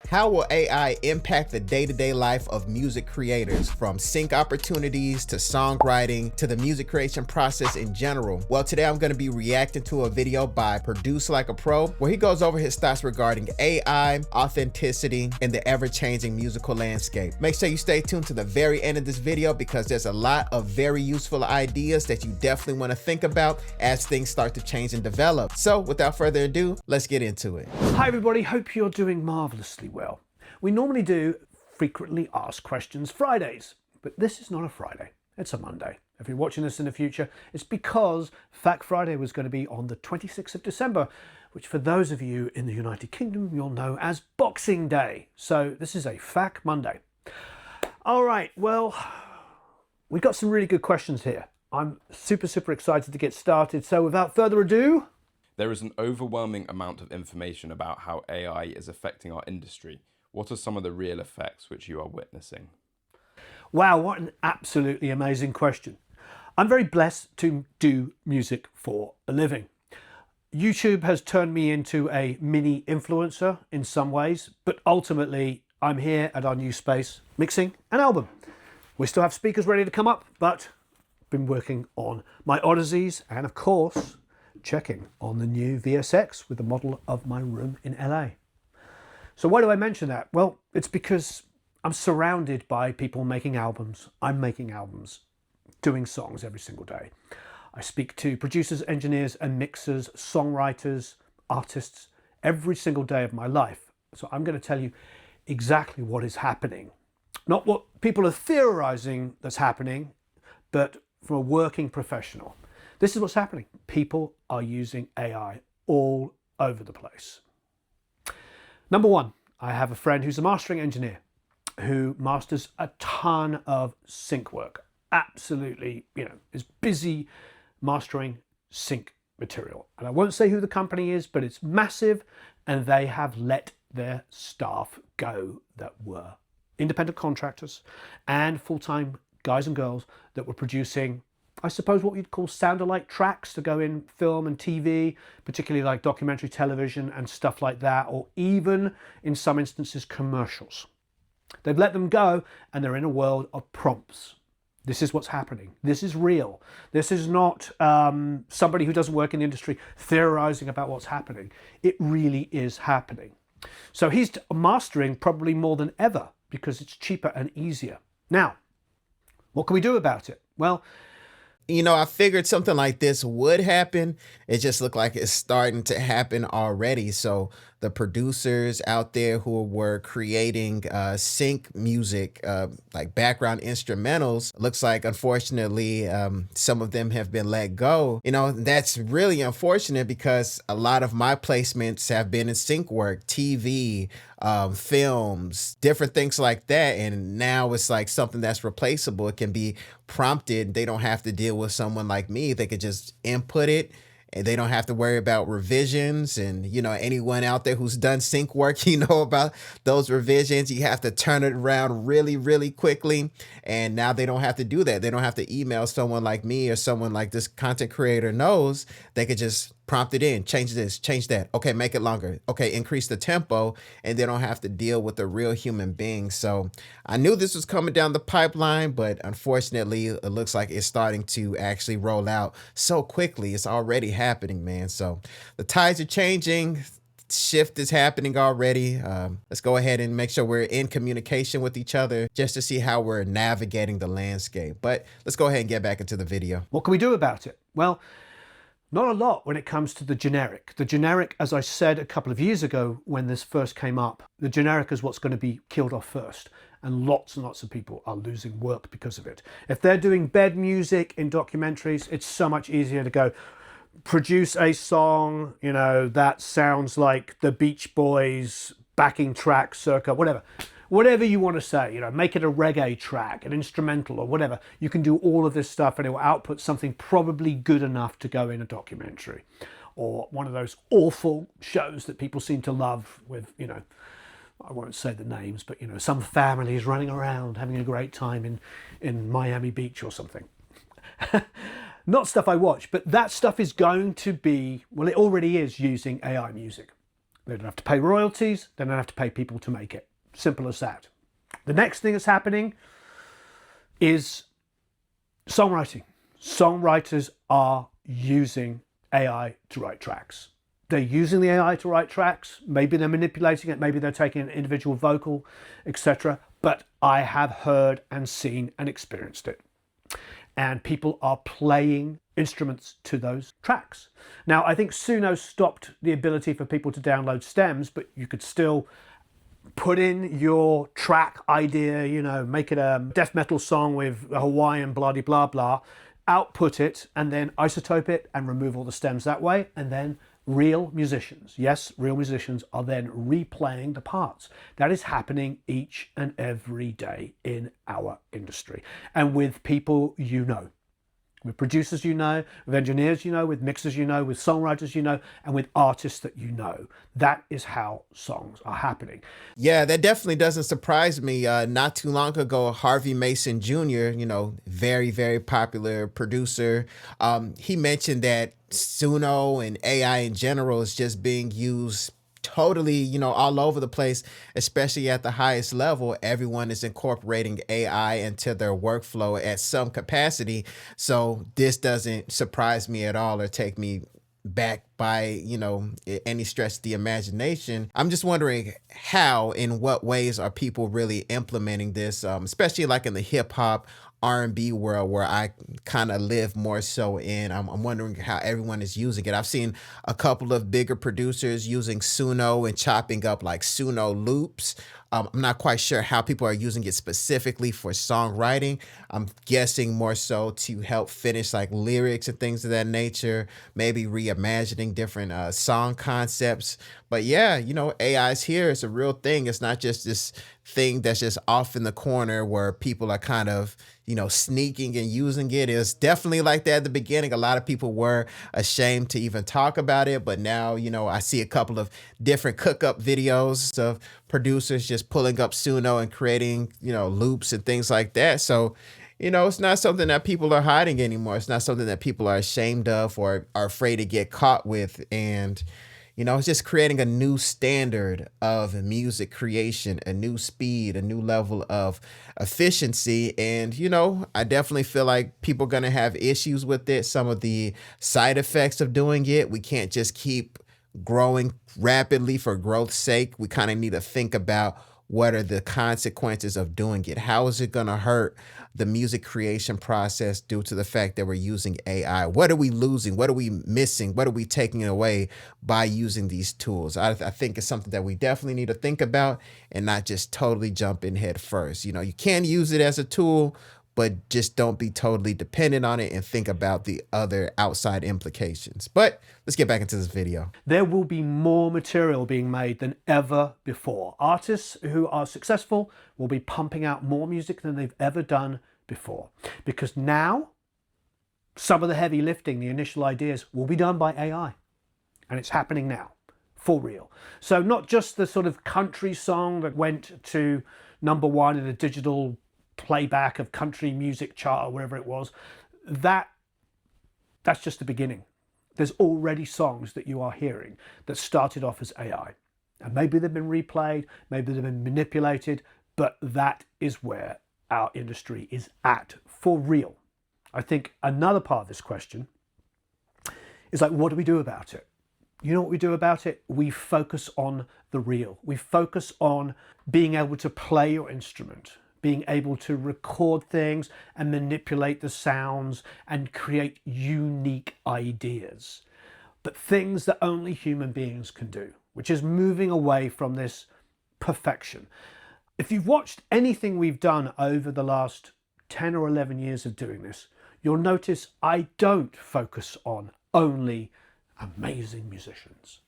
How will AI impact the day-to-day life of music creators, from sync opportunities to songwriting to the music creation process in general? Well, today I'm going to be reacting to a video by Produce Like a Pro, where he goes over his thoughts regarding AI, authenticity, and the ever-changing musical landscape. Make sure you stay tuned to the very end of this video because there's a lot of very useful ideas that you definitely want to think about as things start to change and develop. So without further ado, let's get into it. Hi everybody, hope you're doing marvelously well. We normally do frequently asked questions Fridays, but this is not a Friday, it's a Monday. If you're watching this in the future, it's because Fact Friday was going to be on the 26th of December, which for those of you in the United Kingdom, you'll know as Boxing Day. So this is a Fact Monday. All right, well, we've got some really good questions here. I'm super excited to get started. So without further ado, there is an overwhelming amount of information about how AI is affecting our industry. What are some of the real effects which you are witnessing? Wow, what an absolutely amazing question. I'm very blessed to do music for a living. YouTube has turned me into a mini influencer in some ways, but ultimately I'm here at our new space mixing an album. We still have speakers ready to come up, but been working on my odysseys and of course checking on the new VSX with the model of my room in LA. So why do I mention that? Well, it's because I'm surrounded by people making albums. I'm making albums, doing songs every single day. I speak to producers, engineers and mixers, songwriters, artists every single day of my life. So I'm going to tell you exactly what is happening. Not what people are theorizing that's happening, but from a working professional. This is what's happening. People are using AI all over the place. Number one, I have a friend who's a mastering engineer who masters a ton of sync work. Absolutely, is busy mastering sync material. And I won't say who the company is, but it's massive and they have let their staff go that were independent contractors and full-time guys and girls that were producing, I suppose, what you'd call sound-alike tracks to go in film and TV, particularly like documentary television and stuff like that, or even in some instances commercials. They've let them go and they're in a world of prompts. This is what's happening. This is real. This is not somebody who doesn't work in the industry theorizing about what's happening. It really is happening. So he's mastering probably more than ever because it's cheaper and easier. Now, what can we do about it? Well, I figured something like this would happen. It just looked like it's starting to happen already. So the producers out there who were creating sync music, like background instrumentals, looks like unfortunately some of them have been let go. That's really unfortunate because a lot of my placements have been in sync work, TV, films, different things like that. And now it's like something that's replaceable. It can be prompted. They don't have to deal with someone like me. They could just input it and they don't have to worry about revisions. And, anyone out there who's done sync work, about those revisions. You have to turn it around really quickly. And now they don't have to do that. They don't have to email someone like me or someone like this content creator knows. They could just prompt it in, change this, change that. Okay, make it longer. Okay, increase the tempo, and they don't have to deal with a real human being. So I knew this was coming down the pipeline, but unfortunately, it looks like it's starting to actually roll out so quickly. It's already happening, man. So the tides are changing. Shift is happening already. Let's go ahead and make sure we're in communication with each other just to see how we're navigating the landscape. But let's go ahead and get back into the video. What can we do about it? Well, not a lot when it comes to the generic. The generic, as I said a couple of years ago when this first came up, the generic is what's going to be killed off first. And lots of people are losing work because of it. If they're doing bed music in documentaries, it's so much easier to go produce a song, that sounds like the Beach Boys backing track circa, whatever you want to say, make it a reggae track, an instrumental or whatever. You can do all of this stuff and it will output something probably good enough to go in a documentary or one of those awful shows that people seem to love with, I won't say the names, but some families running around having a great time in Miami Beach or something. Not stuff I watch, but that stuff is going to be, well, it already is using AI music. They don't have to pay royalties. They don't have to pay people to make it. Simple as that. The next thing that's happening is songwriting. Songwriters are using AI to write tracks. They're using the AI to write tracks. Maybe they're manipulating it. Maybe they're taking an individual vocal, etc. But I have heard and seen and experienced it. And people are playing instruments to those tracks. Now, I think Suno stopped the ability for people to download stems, but you could still put in your track idea, you know, make it a death metal song with a Hawaiian blah blah blah, output it and then isotope it and remove all the stems that way, and then real musicians, yes, real musicians are then replaying the parts. That is happening each and every day in our industry, and with people you know. With producers you know, with engineers you know, with mixers you know, with songwriters you know, and with artists that you know. That is how songs are happening. Yeah, that definitely doesn't surprise me. Not too long ago, Harvey Mason Jr., very, very popular producer, he mentioned that Suno and AI in general is just being used totally, all over the place, especially at the highest level. Everyone is incorporating AI into their workflow at some capacity. So this doesn't surprise me at all or take me back by, any stretch of the imagination. I'm just wondering in what ways are people really implementing this, especially like in the hip hop R&B world where I kind of live more so in. I'm wondering how everyone is using it. I've seen a couple of bigger producers using Suno and chopping up like Suno loops. I'm not quite sure how people are using it specifically for songwriting. I'm guessing more so to help finish like lyrics and things of that nature, maybe reimagining different song concepts. But yeah, AI is here. It's a real thing. It's not just this thing that's just off in the corner where people are kind of, sneaking and using it. It was definitely like that at the beginning. A lot of people were ashamed to even talk about it. But now, I see a couple of different cook-up videos of producers just pulling up Suno and creating, loops and things like that. So, it's not something that people are hiding anymore. It's not something that people are ashamed of or are afraid to get caught with. And, it's just creating a new standard of music creation, a new speed, a new level of efficiency. And, I definitely feel like people are going to have issues with it. Some of the side effects of doing it, we can't just keep growing rapidly for growth's sake. We kind of need to think about what are the consequences of doing it? How is it going to hurt the music creation process due to the fact that we're using AI? What are we losing? What are we missing? What are we taking away by using these tools? I think it's something that we definitely need to think about and not just totally jump in head first. You can use it as a tool, but just don't be totally dependent on it and think about the other outside implications. But let's get back into this video. There will be more material being made than ever before. Artists who are successful will be pumping out more music than they've ever done before. Because now, some of the heavy lifting, the initial ideas, will be done by AI. And it's happening now, for real. So not just the sort of country song that went to #1 in a digital playback of country music chart or wherever it was, that's just the beginning. There's already songs that you are hearing that started off as AI, and maybe they've been replayed, maybe they've been manipulated, but that is where our industry is at for real. I think another part of this question is like, what do we do about it? You know what we do about it? We focus on the real. We focus on being able to play your instrument, being able to record things and manipulate the sounds and create unique ideas, but things that only human beings can do, which is moving away from this perfection. If you've watched anything we've done over the last 10 or 11 years of doing this, you'll notice I don't focus on only amazing musicians.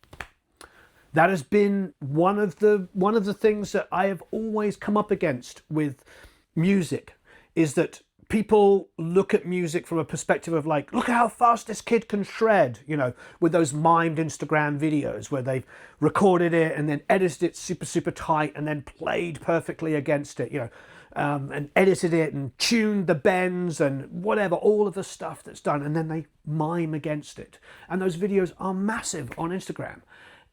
That has been one of the things that I have always come up against with music, is that people look at music from a perspective of like, look how fast this kid can shred, with those mimed Instagram videos where they've recorded it and then edited it super, super tight and then played perfectly against it, and edited it and tuned the bends and whatever, all of the stuff that's done, and then they mime against it. And those videos are massive on Instagram.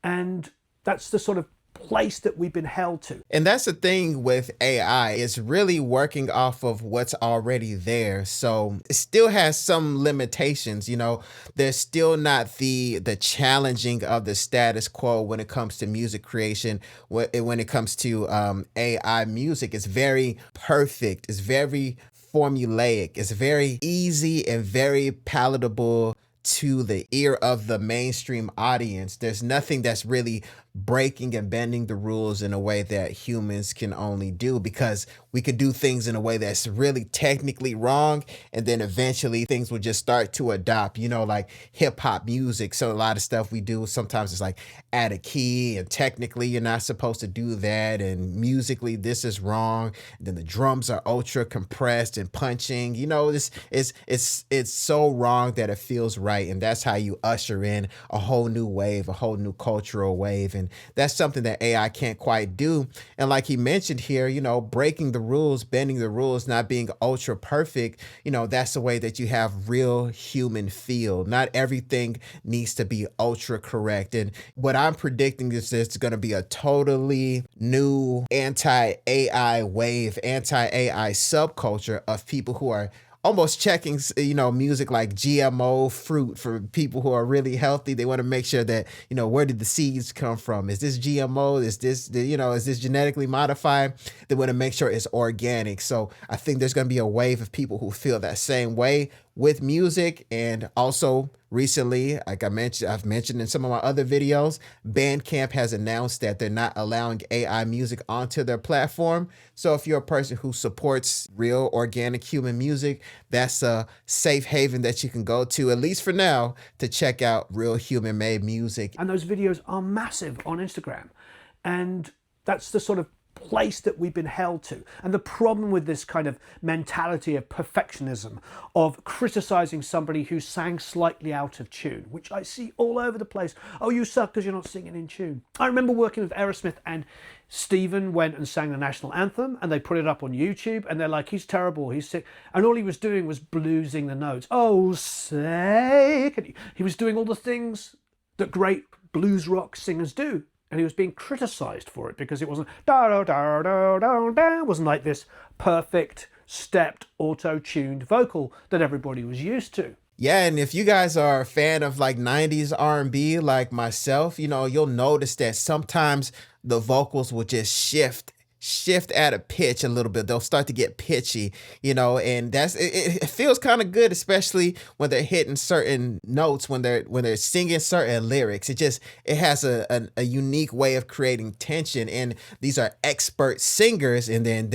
And That's the sort of place that we've been held to. And that's the thing with AI. It's really working off of what's already there. So it still has some limitations, There's still not the challenging of the status quo when it comes to music creation. When it comes to AI music, it's very perfect. It's very formulaic. It's very easy and very palatable to the ear of the mainstream audience. There's nothing that's really breaking and bending the rules in a way that humans can only do, because we could do things in a way that's really technically wrong, and then eventually things will just start to adopt, like hip hop music. So a lot of stuff we do sometimes it's like add a key, and technically you're not supposed to do that, and musically this is wrong. And then the drums are ultra compressed and punching. It's so wrong that it feels right, and that's how you usher in a whole new wave, a whole new cultural wave. And that's something that AI can't quite do. And like he mentioned here, breaking the rules, bending the rules, not being ultra perfect, that's the way that you have real human feel. Not everything needs to be ultra correct. And what I'm predicting is there's going to be a totally new anti-AI wave, anti-AI subculture of people who are almost checking, music like GMO fruit for people who are really healthy. They want to make sure that, where did the seeds come from? Is this GMO? Is this genetically modified? They want to make sure it's organic. So I think there's going to be a wave of people who feel that same way with music. And also recently, like I've mentioned in some of my other videos, Bandcamp has announced that they're not allowing AI music onto their platform. So if you're a person who supports real organic human music, that's a safe haven that you can go to, at least for now, to check out real human made music. And those videos are massive on Instagram. And that's the sort of place that we've been held to. And the problem with this kind of mentality of perfectionism, of criticizing somebody who sang slightly out of tune, which I see all over the place. Oh, you suck because you're not singing in tune. I remember working with Aerosmith, and Stephen went and sang the national anthem, and they put it up on YouTube, and they're like, he's terrible, he's sick. And all he was doing was bluesing the notes. Oh, say, he was doing all the things that great blues rock singers do. And he was being criticized for it because it wasn't it wasn't like this perfect stepped auto-tuned vocal that everybody was used to. Yeah, and if you guys are a fan of like 90s R&B like myself, you'll notice that sometimes the vocals will just shift at a pitch a little bit. They'll start to get pitchy, and it feels kind of good, especially when they're hitting certain notes, when they're singing certain lyrics. It has a unique way of creating tension, and these are expert singers, and then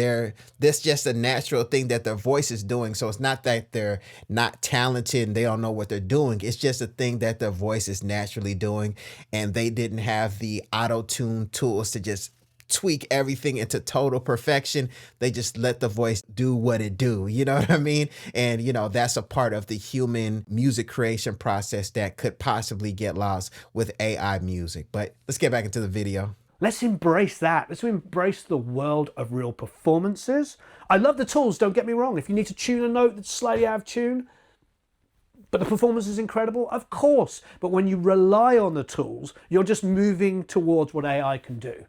that's just a natural thing that their voice is doing. So it's not that they're not talented and they don't know what they're doing. It's just a thing that their voice is naturally doing, and they didn't have the auto-tune tools to just tweak everything into total perfection. They just let the voice do what it do. You know what I mean? And, that's a part of the human music creation process that could possibly get lost with AI music. But let's get back into the video. Let's embrace that. Let's embrace the world of real performances. I love the tools, don't get me wrong. If you need to tune a note that's slightly out of tune, but the performance is incredible, of course. But when you rely on the tools, you're just moving towards what AI can do.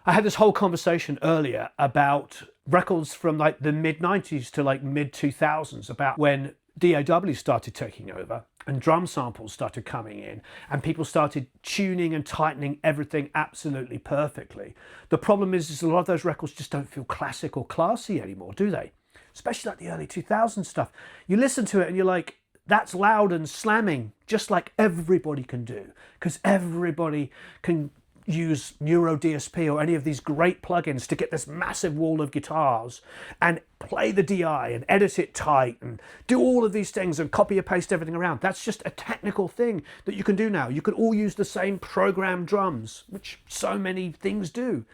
I had this whole conversation earlier about records from like the mid-90s to like mid-2000s, about when DAW started taking over and drum samples started coming in and people started tuning and tightening everything absolutely perfectly. The problem is a lot of those records just don't feel classic or classy anymore, do they? Especially like the early 2000s stuff. You listen to it and you're like, that's loud and slamming, just like everybody can do, because everybody can use Neuro DSP or any of these great plugins to get this massive wall of guitars and play the DI and edit it tight and do all of these things and copy and paste everything around. That's just a technical thing that you can do now. You can all use the same programmed drums, which so many things do.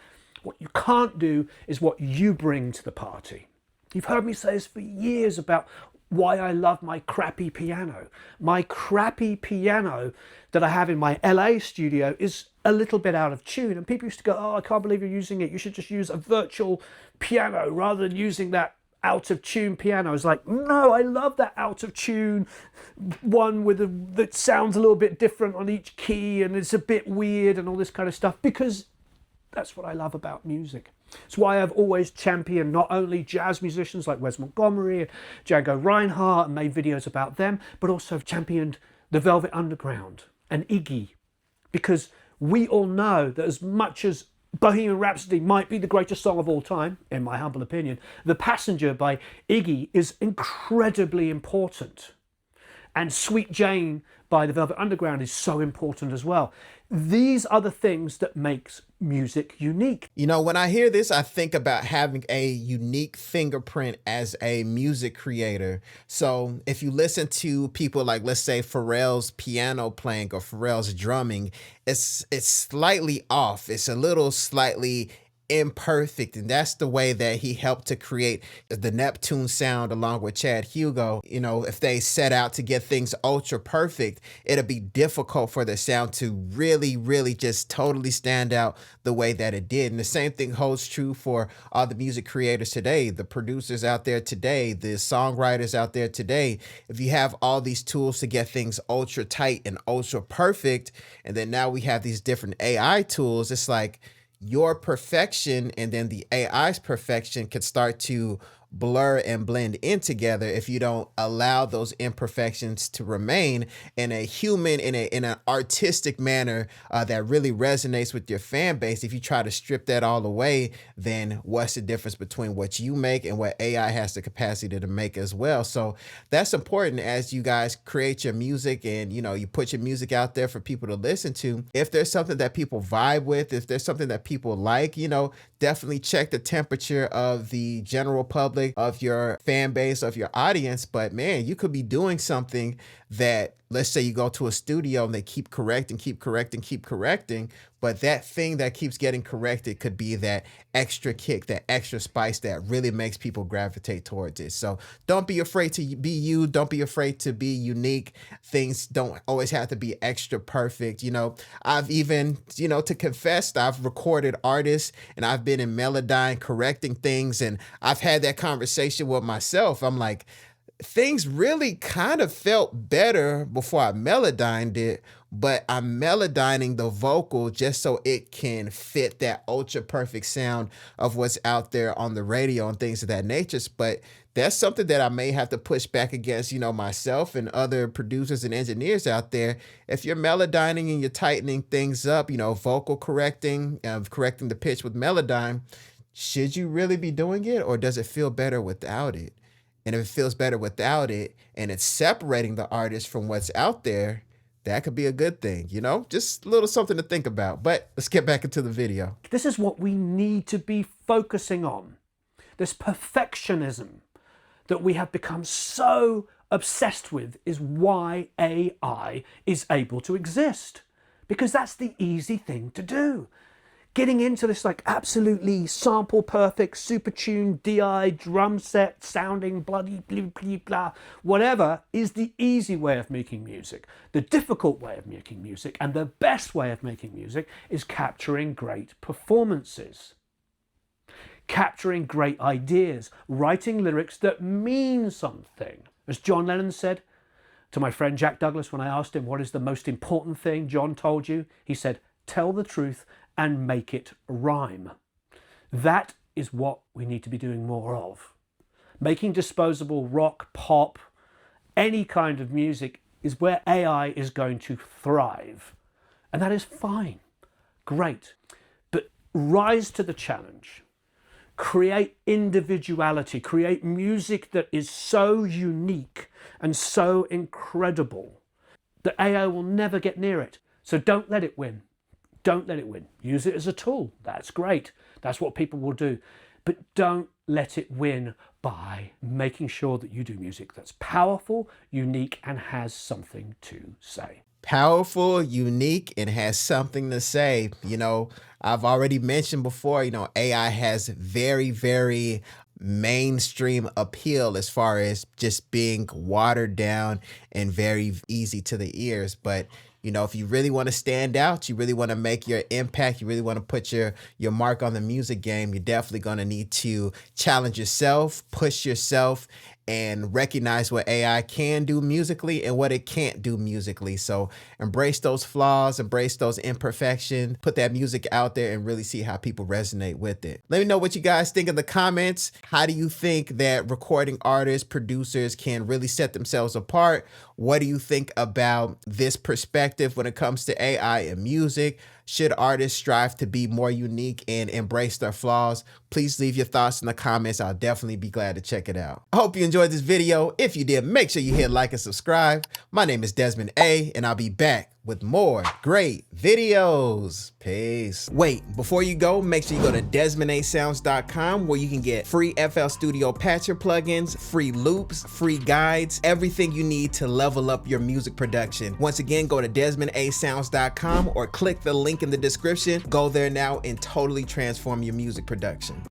What you can't do is what you bring to the party. You've heard me say this for years about why I love my crappy piano. My crappy piano that I have in my LA studio is a little bit out of tune, and people used to go, oh, I can't believe you're using it. You should just use a virtual piano rather than using that out of tune piano. I was like, no, I love that out of tune one that sounds a little bit different on each key and it's a bit weird and all this kind of stuff, because that's what I love about music. It's why I've always championed not only jazz musicians like Wes Montgomery and Django Reinhardt and made videos about them, but also championed the Velvet Underground and Iggy, because we all know that as much as Bohemian Rhapsody might be the greatest song of all time, in my humble opinion, The Passenger by Iggy is incredibly important. And Sweet Jane by the Velvet Underground is so important as well. These are the things that makes music unique. You know, when I hear this, I think about having a unique fingerprint as a music creator. So if you listen to people like, let's say, Pharrell's piano playing or Pharrell's drumming, it's slightly off. It's a little slightly imperfect, and that's the way that he helped to create the Neptune sound along with Chad Hugo. You know, if they set out to get things ultra perfect, it'll be difficult for the sound to really just totally stand out the way that it did. And the same thing holds true for all the music creators today, the producers out there today, the songwriters out there today. If you have all these tools to get things ultra tight and ultra perfect, and then now we have these different AI tools, it's like your perfection and then the AI's perfection could start to blur and blend in together if you don't allow those imperfections to remain in a human, in an artistic manner that really resonates with your fan base. If you try to strip that all away, then what's the difference between what you make and what AI has the capacity to make as well? So that's important as you guys create your music and, you know, you put your music out there for people to listen to. If there's something that people vibe with, if there's something that people like, you know, definitely check the temperature of the general public, of your fan base, of your audience. But man, you could be doing something that, let's say you go to a studio and they keep correcting, but that thing that keeps getting corrected could be that extra kick, that extra spice that really makes people gravitate towards it. So don't be afraid to be you. Don't be afraid to be unique. Things don't always have to be extra perfect. You know, I've even, you know, to confess, I've recorded artists and I've been in Melodyne correcting things, and I've had that conversation with myself. I'm like, things really kind of felt better before I melodyned it, but I'm melodyning the vocal just so it can fit that ultra perfect sound of what's out there on the radio and things of that nature. But that's something that I may have to push back against, you know, myself and other producers and engineers out there. If you're melodyning and you're tightening things up, you know, vocal correcting, correcting the pitch with Melodyne, should you really be doing it, or does it feel better without it? And if it feels better without it and it's separating the artist from what's out there, that could be a good thing, you know? Just a little something to think about. But let's get back into the video. This is what we need to be focusing on. This perfectionism that we have become so obsessed with is why AI is able to exist. Because that's the easy thing to do. Getting into this like absolutely sample perfect, super tuned, DI, drum set, sounding bloody blah, blah, blah, whatever is the easy way of making music. The difficult way of making music and the best way of making music is capturing great performances. Capturing great ideas, writing lyrics that mean something. As John Lennon said to my friend Jack Douglas when I asked him, what is the most important thing John told you? He said, tell the truth and make it rhyme. That is what we need to be doing more of. Making disposable rock, pop, any kind of music is where AI is going to thrive. And that is fine, great. But rise to the challenge. Create individuality, create music that is so unique and so incredible that AI will never get near it. So don't let it win. Don't let it win. Use it as a tool. That's great. That's what people will do. But don't let it win by making sure that you do music that's powerful, unique, and has something to say. Powerful, unique, and has something to say. You know, I've already mentioned before, you know, AI has very mainstream appeal as far as just being watered down and very easy to the ears. But You know, if you really want to stand out, you really want to make your impact, you really want to put your mark on the music game, you're definitely going to need to challenge yourself, push yourself, and recognize what AI can do musically and what it can't do musically. So embrace those flaws, embrace those imperfections, put that music out there and really see how people resonate with it. Let me know what you guys think in the comments. How do you think that recording artists, producers can really set themselves apart? What do you think about this perspective when it comes to AI and music? Should artists strive to be more unique and embrace their flaws? Please leave your thoughts in the comments. I'll definitely be glad to check it out. I hope you enjoyed this video. If you did, make sure you hit like and subscribe. My name is Desmond A, and I'll be back with more great videos. Peace. Wait, before you go, make sure you go to DesmondASounds.com where you can get free FL Studio Patcher plugins, free loops, free guides, everything you need to level up your music production. Once again, go to DesmondASounds.com or click the link in the description. Go there now and totally transform your music production.